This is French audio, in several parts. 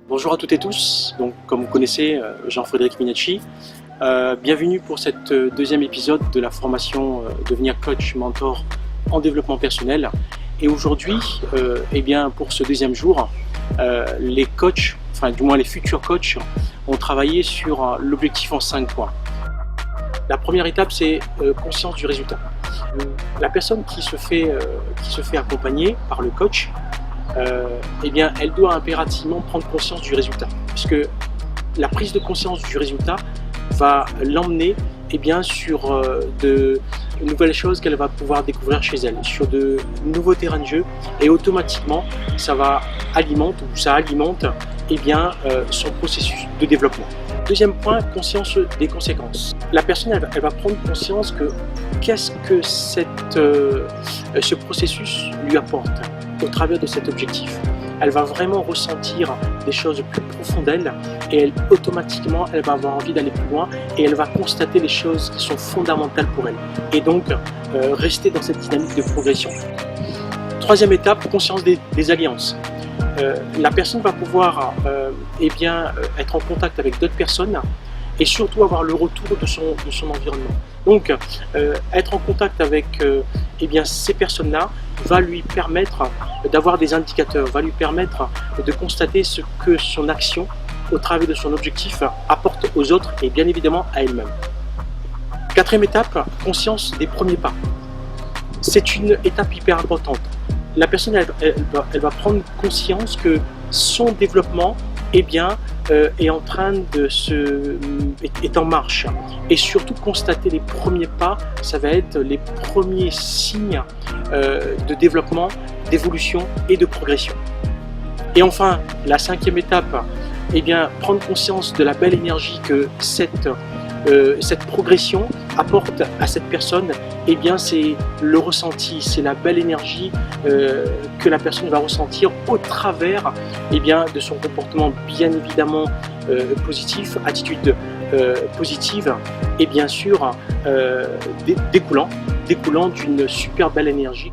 Bonjour à toutes et tous, donc comme vous connaissez Jean-Frédéric Minacci. Bienvenue pour cette deuxième épisode de la formation Devenir coach mentor en développement personnel. Et aujourd'hui, pour ce deuxième jour, les coachs, enfin du moins les futurs coachs, ont travaillé sur l'objectif en 5 points. La première étape, c'est conscience du résultat. La personne qui se fait accompagner par le coach, elle doit impérativement prendre conscience du résultat, puisque la prise de conscience du résultat va l'emmener sur de nouvelles choses qu'elle va pouvoir découvrir chez elle, sur de nouveaux terrains de jeu, et automatiquement ça alimente son processus de développement. Deuxième point, conscience des conséquences. La personne elle va prendre conscience que qu'est-ce que ce processus lui apporte au travers de cet objectif. Elle va vraiment ressentir des choses plus profondes d'elle et automatiquement elle va avoir envie d'aller plus loin et elle va constater les choses qui sont fondamentales pour elle et donc rester dans cette dynamique de progression. Troisième étape, conscience des alliances. La personne va pouvoir être en contact avec d'autres personnes et surtout avoir le retour de son environnement. Donc être en contact avec ces personnes-là va lui permettre d'avoir des indicateurs, va lui permettre de constater ce que son action au travers de son objectif apporte aux autres et bien évidemment à elle-même. Quatrième étape, conscience des premiers pas. C'est une étape hyper importante. La personne elle va prendre conscience que son développement est en train est en marche, et surtout constater les premiers pas, ça va être les premiers signes de développement, d'évolution et de progression. Et enfin, la cinquième étape, prendre conscience de la belle énergie que cette progression apporte à cette personne. C'est le ressenti, c'est la belle énergie que la personne va ressentir au travers de son comportement bien évidemment positif, attitude positive et bien sûr découlant d'une super belle énergie.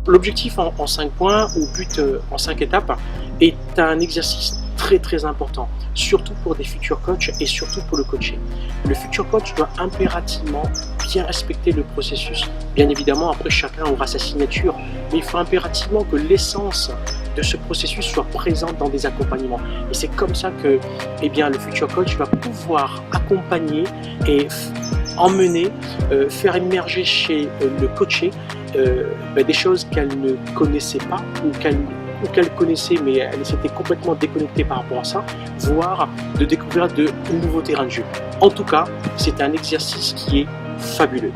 L'objectif en 5 points ou but en 5 étapes est un exercice très important, surtout pour des futurs coachs et surtout pour le coacher. Le futur coach doit impérativement bien respecter le processus. Bien évidemment, après chacun aura sa signature, mais il faut impérativement que l'essence de ce processus soit présente dans des accompagnements. Et c'est comme ça que le futur coach va pouvoir accompagner et emmener, faire émerger chez le coaché des choses qu'elle ne connaissait pas ou qu'elle connaissait mais elle s'était complètement déconnectée par rapport à ça, voire de découvrir de nouveaux terrains de jeu. En tout cas, c'est un exercice qui est fabuleux.